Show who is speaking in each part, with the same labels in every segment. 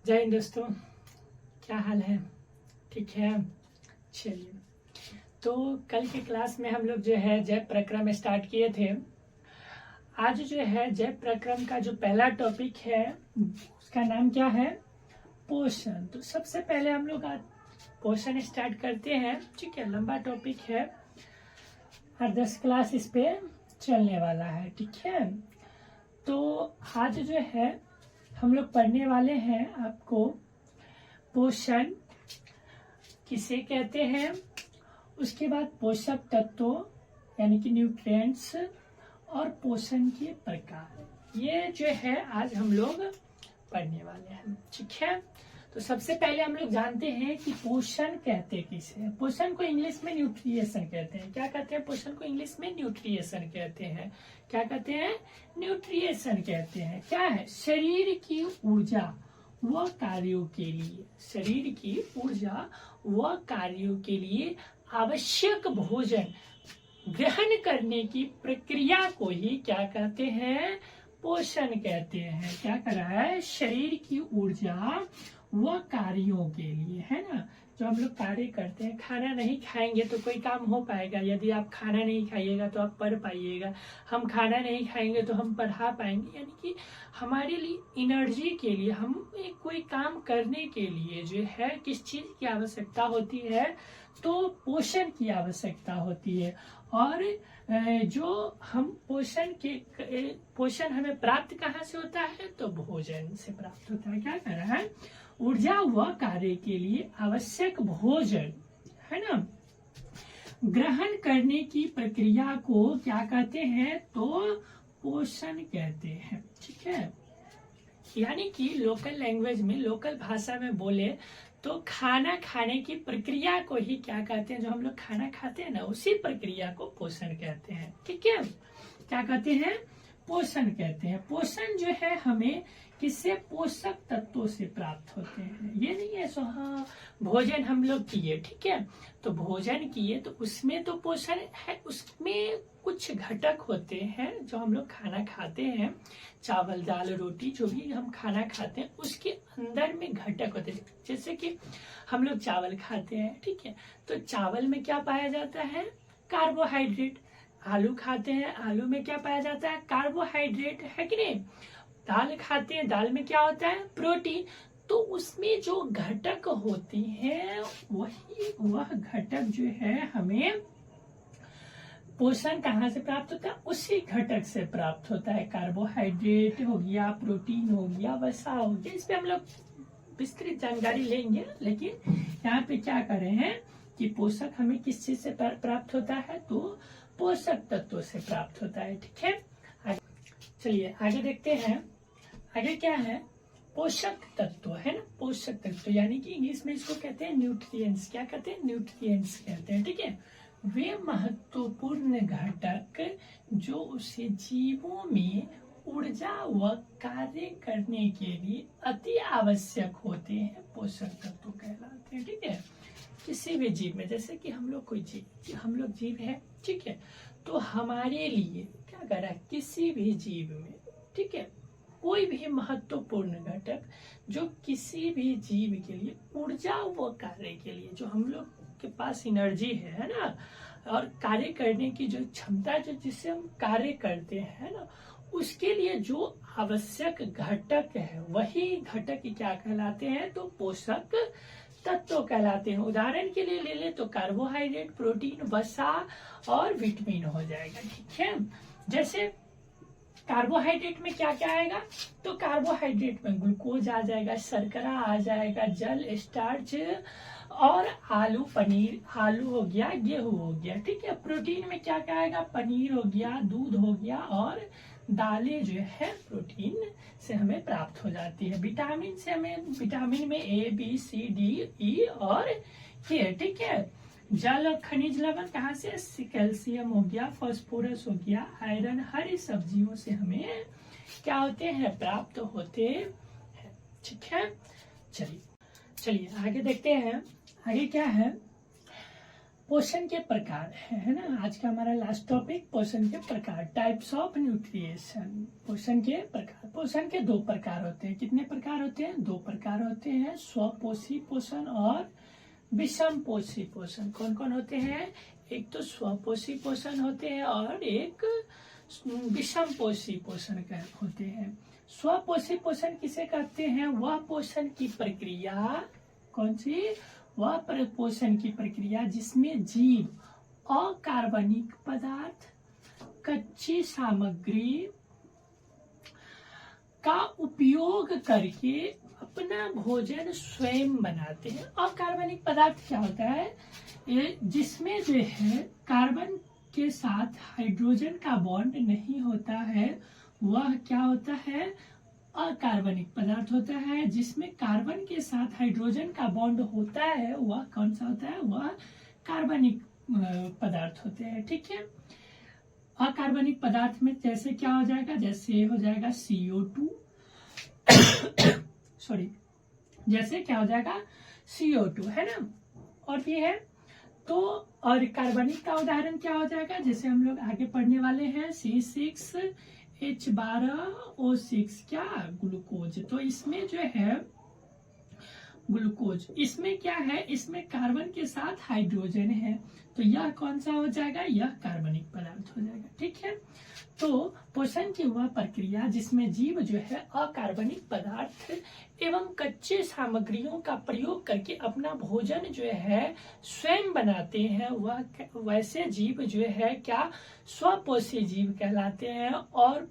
Speaker 1: जय हिंद दोस्तों, क्या हाल है? ठीक है। चलिए, तो कल की क्लास में हम लोग जो है जय प्रक्रम स्टार्ट किए थे। आज जो है जय प्रक्रम का जो पहला टॉपिक है उसका नाम क्या है? पोषण। तो सबसे पहले हम लोग आज पोषण स्टार्ट करते हैं। ठीक है, लंबा टॉपिक है और 10 क्लास इस पे चलने वाला है। ठीक है, तो आज जो है हम लोग पढ़ने वाले हैं आपको पोषण किसे कहते हैं, उसके बाद पोषक तत्वों यानी कि न्यूट्रिएंट्स और पोषण के प्रकार, ये जो है आज हम लोग पढ़ने वाले हैं। ठीक है, तो सबसे पहले हम लोग जानते हैं कि पोषण कहते किसे हैं। पोषण को इंग्लिश में न्यूट्रिएशन कहते हैं। क्या कहते हैं? पोषण को इंग्लिश में न्यूट्रिएशन कहते हैं। क्या कहते हैं? न्यूट्रिएशन कहते हैं। क्या है? शरीर की ऊर्जा व कार्यों के लिए, शरीर की ऊर्जा व कार्यों के लिए आवश्यक भोजन ग्रहण करने की प्रक्रिया को ही क्या कहते हैं? पोषण कहते हैं। क्या कर रहा है? शरीर की ऊर्जा व कार्यों के लिए, है ना। जो हम लोग कार्य करते हैं, खाना नहीं खाएंगे तो कोई काम हो पाएगा। यदि आप खाना नहीं खाइएगा तो आप पढ़ पाइएगा। हम खाना नहीं खाएंगे तो हम पढ़ा पाएंगे। यानी कि हमारे लिए एनर्जी के लिए, हम कोई काम करने के लिए जो है किस चीज की आवश्यकता होती है? तो पोषण की आवश्यकता होती है। और जो हम पोषण हमें प्राप्त कहाँ से होता है? तो भोजन से प्राप्त होता है। क्या कर रहा है? ऊर्जा व कार्य के लिए आवश्यक भोजन, है ना, ग्रहण करने की प्रक्रिया को क्या कहते हैं? तो पोषण कहते हैं। ठीक है, यानी कि लोकल लैंग्वेज में, लोकल भाषा में बोले तो खाना खाने की प्रक्रिया को ही क्या कहते हैं? जो हम लोग खाना खाते हैं ना, उसी प्रक्रिया को पोषण कहते हैं। ठीक है, क्या कहते हैं? पोषण कहते हैं। पोषण जो है हमें किससे? पोषक तत्वों से प्राप्त होते हैं। ये नहीं है सो हाँ भोजन हम लोग किए, ठीक है, तो भोजन किए तो उसमें तो पोषण है, उसमें कुछ घटक होते हैं जो हम लोग खाना खाते हैं, चावल दाल रोटी जो भी हम खाना खाते हैं उसके अंदर में घटक होते हैं। जैसे कि हम लोग चावल खाते हैं, ठीक है, तो चावल में क्या पाया जाता है? कार्बोहाइड्रेट। आलू खाते हैं, आलू में क्या पाया जाता है? कार्बोहाइड्रेट, है कि नहीं। दाल खाते हैं, दाल में क्या होता है? प्रोटीन। तो उसमें जो घटक होती हैं वह घटक जो है हमें पोषण कहाँ से प्राप्त होता है? उसी घटक से प्राप्त होता है। कार्बोहाइड्रेट हो गया, प्रोटीन हो गया, वसा हो गया। इस पे हम लोग विस्तृत जानकारी लेंगे, लेकिन यहाँ पे क्या कर रहे हैं कि पोषक हमें किस चीज से प्राप्त होता है? तो पोषक तत्वों से प्राप्त होता है। ठीक है, चलिए आगे देखते हैं। आगे क्या है? पोषक तत्व, है ना। पोषक तत्व यानी कि इंग्लिश में इसको कहते हैं न्यूट्रिएंट्स। क्या कहते हैं? न्यूट्रिएंट्स कहते हैं। ठीक है, वे महत्वपूर्ण घटक जो उसे जीवों में ऊर्जा व कार्य करने के लिए अति आवश्यक होते हैं, पोषक तत्व कहलाते हैं। ठीक है, किसी भी जीव में, जैसे कि हम लोग कोई हम लोग जीव है, ठीक है, तो हमारे लिए क्या कर रहा है? किसी भी जीव में, ठीक है, कोई भी महत्वपूर्ण घटक जो किसी भी जीव के लिए ऊर्जा व कार्य के लिए, जो हम लोग के पास एनर्जी है ना, और कार्य करने की जो क्षमता, जो जिससे हम कार्य करते हैं ना, उसके लिए जो आवश्यक घटक है वही घटक क्या कहलाते हैं? तो पोषक तत्व कहलाते हैं। उदाहरण के लिए ले ले तो कार्बोहाइड्रेट, प्रोटीन, वसा और विटामिन हो जाएगा। ठीक है, जैसे कार्बोहाइड्रेट में क्या क्या आएगा? तो कार्बोहाइड्रेट में ग्लूकोज आ जाएगा, शर्करा आ जाएगा, जल, स्टार्च और आलू, पनीर, आलू हो गया, गेहूं हो गया। ठीक है, प्रोटीन में क्या क्या आएगा? पनीर हो गया, दूध हो गया और दालें जो है प्रोटीन से हमें प्राप्त हो जाती है। विटामिन से हमें, विटामिन में A B C D E और के। ठीक है, जल और खनिज लवण कहाँ से? कैल्शियम हो गया, फास्फोरस हो गया, आयरन, हरी सब्जियों से हमें क्या होते हैं? प्राप्त होते हैं। ठीक है, चलिए आगे देखते हैं। आगे क्या है? पोषण के प्रकार है ना। आज का हमारा लास्ट टॉपिक पोषण के प्रकार, टाइप्स ऑफ न्यूट्रिएशन। पोषण के प्रकार, पोषण के दो प्रकार होते हैं। कितने प्रकार होते हैं? दो प्रकार होते हैं, स्वपोषी पोषण और विषम पोषी पोषण। कौन कौन होते हैं? एक तो स्वपोषी पोषण होते हैं और एक विषम पोषी पोषण होते हैं। स्वपोषी पोषण किसे कहते हैं? वह पोषण की प्रक्रिया, कौन सी? वह पोषण की प्रक्रिया जिसमें जीव अकार्बनिक पदार्थ, कच्ची सामग्री का उपयोग करके अपना भोजन स्वयं बनाते हैं। अकार्बनिक पदार्थ क्या होता है? ये जिसमें जो है कार्बन के साथ हाइड्रोजन का बॉन्ड नहीं होता है, वह क्या होता है? अकार्बनिक पदार्थ होता है। जिसमें कार्बन के साथ हाइड्रोजन का बॉन्ड होता है, वह कौन सा होता है? वह कार्बनिक पदार्थ होते हैं। ठीक है। अकार्बनिक पदार्थ में जैसे क्या हो जाएगा? जैसे हो जाएगा CO2 सॉरी, जैसे क्या हो जाएगा? CO2 है ना। और ये है तो, और कार्बनिक का उदाहरण क्या हो जाएगा? जैसे हम लोग आगे पढ़ने वाले हैं, C6H12O6, क्या? ग्लूकोज। तो इसमें जो है ग्लूकोज, इसमें क्या है? इसमें कार्बन के साथ हाइड्रोजन है, तो यह कौन सा हो जाएगा? यह कार्बनिक पदार्थ हो जाएगा। ठीक है। तो पोषण की वह प्रक्रिया जिसमें जीव जो है अकार्बनिक पदार्थ एवं कच्चे सामग्रियों का प्रयोग करके अपना भोजन जो है स्वयं बनाते हैं, वह वैसे जीव जो है क्या? स्वपोषी जीव कहलाते हैं। और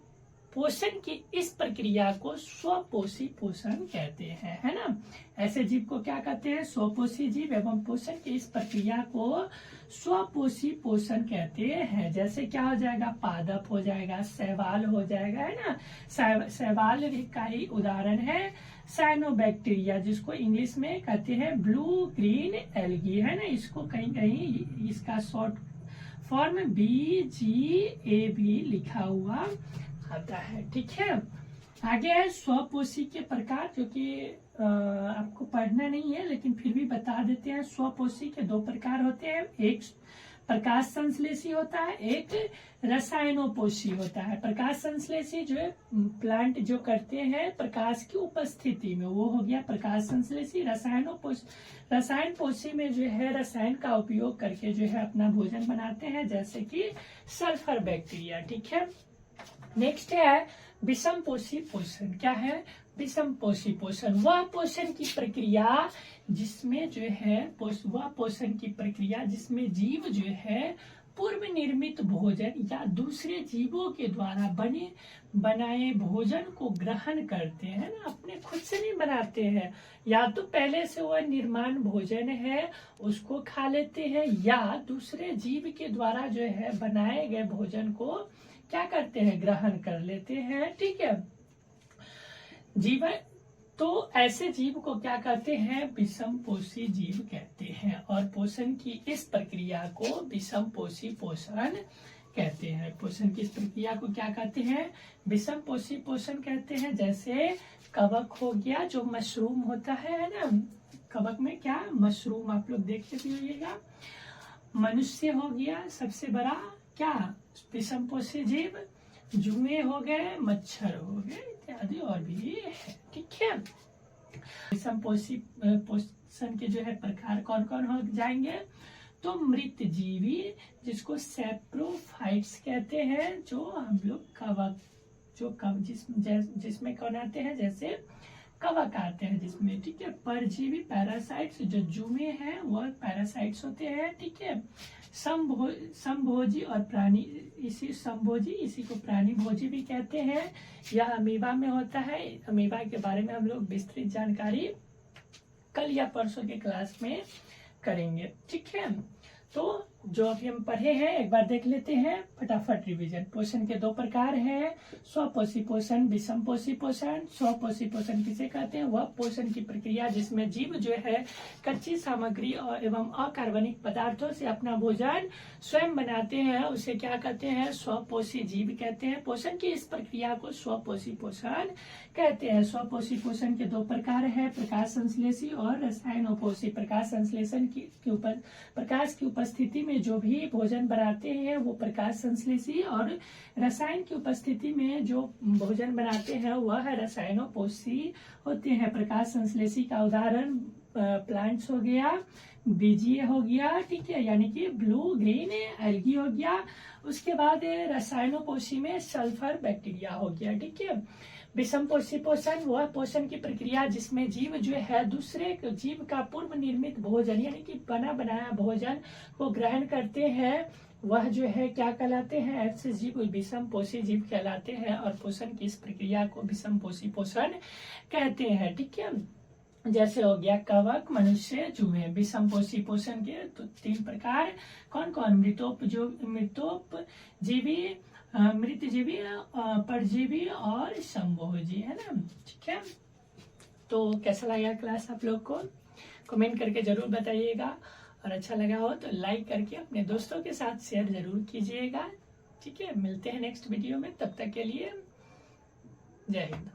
Speaker 1: पोषण की इस प्रक्रिया को स्वपोषी पोषण कहते हैं, है ना। ऐसे जीव को क्या कहते हैं? स्वपोषी जीव। एवं पोषण की इस प्रक्रिया को स्वपोषी पोषण कहते हैं। जैसे क्या हो जाएगा? पादप हो जाएगा, शैवाल हो जाएगा, है ना। शैवाल का ही उदाहरण है साइनोबैक्टीरिया, जिसको इंग्लिश में कहते हैं ब्लू ग्रीन एल्गी, है ना। इसको कहीं कहीं इसका शॉर्ट फॉर्म BGA भी लिखा हुआ आता है। ठीक है। आगे है स्वपोषी के प्रकार, जो कि आपको पढ़ना नहीं है लेकिन फिर भी बता देते हैं। स्वपोषी के दो प्रकार होते हैं, एक प्रकाश संश्लेषी होता है, एक रसायनोपोषी होता है। प्रकाश संश्लेषी जो है प्लांट जो करते हैं प्रकाश की उपस्थिति में, वो हो गया प्रकाश संश्लेषी। रसायन पोषी में जो है रसायन का उपयोग करके जो है अपना भोजन बनाते हैं, जैसे कि सल्फर बैक्टीरिया। ठीक है। नेक्स्ट है विषम पोषी पोषण। क्या है? विषम पोषी पोषण, वह पोषण की प्रक्रिया जिसमें जो है वह पोषण की प्रक्रिया जिसमें जीव जो है पूर्व निर्मित भोजन या दूसरे जीवों के द्वारा बनाए भोजन को ग्रहण करते हैं ना। अपने खुद से नहीं बनाते हैं, या तो पहले से वह निर्माण भोजन है उसको खा लेते हैं, या दूसरे जीव के द्वारा जो है बनाए गए भोजन को क्या करते हैं? ग्रहण कर लेते हैं। ठीक है। जीव, तो ऐसे जीव को क्या कहते हैं? विषम पोषी जीव कहते हैं। और पोषण की इस प्रक्रिया को विषम पोषी पोषण कहते हैं। पोषण की इस प्रक्रिया को क्या कहते हैं? विषम पोषी पोषण कहते हैं। जैसे कवक हो गया, जो मशरूम होता है ना। कवक में क्या? मशरूम, आप लोग देखते भी होइएगा। मनुष्य हो गया सबसे बड़ा क्या? विषम पोषी जीव। जुए हो गए, मच्छर हो गए, इत्यादि और भी है। ठीक है। विषम पोषी पोषण के जो है प्रकार कौन कौन हो जाएंगे? तो मृत जीवी, जिसको सैप्रोफाइट्स कहते हैं, जो हम लोग कवक, जो जिसमें कौन आते हैं? जैसे कवक आते हैं जिसमें। ठीक है। परजीवी पैरासाइट्स, जो जुए हैं वह पैरासाइट्स होते हैं। ठीक है। संभोजी और प्राणी, इसी को प्राणी भोजी भी कहते हैं। यह अमीबा में होता है। अमीबा के बारे में हम लोग विस्तृत जानकारी कल या परसों के क्लास में करेंगे। ठीक है। तो जो अभी हम पढ़े हैं एक बार देख लेते हैं फटाफट रिवीजन। पोषण के 2 प्रकार हैं, स्वपोषी पोषण, विषम पोषी पोषण। स्वपोषी पोषण किसे कहते हैं? वह पोषण की प्रक्रिया जिसमें जीव जो है कच्ची सामग्री और एवं अकार्बनिक पदार्थों से अपना भोजन स्वयं बनाते हैं, उसे क्या कहते हैं? स्वपोषी जीव कहते हैं। पोषण की इस प्रक्रिया को स्वपोषी पोषण कहते हैं। स्वपोषी पोषण के 2 प्रकार है, प्रकाश संश्लेषी और रसायनोपोषी। प्रकाश संश्लेषण प्रकाश की उपस्थिति में जो भी भोजन बनाते हैं वो प्रकाश संश्लेषी, और रसायन की उपस्थिति में जो भोजन बनाते हैं वह रसायनोपोषी होते हैं। प्रकाश संश्लेषी का उदाहरण प्लांट्स हो गया, बीजीय हो गया, ठीक है, यानी कि ब्लू ग्रीन एल्गी हो गया। उसके बाद रसायनोपोषी में सल्फर बैक्टीरिया हो गया, ठीक है। विषम पोषी पोषण वह पोषण की प्रक्रिया जिसमें जीव जो है दूसरे जीव का पूर्व निर्मित भोजन यानी कि बना बनाया भोजन को ग्रहण करते हैं, वह जो है क्या कहलाते हैं? ऐसे जीव विषम पोषी जीव कहलाते हैं, और पोषण की इस प्रक्रिया को विषम पोषी पोषण कहते हैं, ठीक है। जैसे हो गया कवक, मनुष्य, चूहे। विषम पोषी पोषण के तो 3 प्रकार कौन कौन? मृतोपजीवी, मृतजीवी, परजीवी और संभोजी, है ना, ठीक है। तो कैसा लगा क्लास आप लोग को? कमेंट करके जरूर बताइएगा, और अच्छा लगा हो तो लाइक करके अपने दोस्तों के साथ शेयर जरूर कीजिएगा, ठीक है। मिलते हैं नेक्स्ट वीडियो में, तब तक के लिए जय हिंद।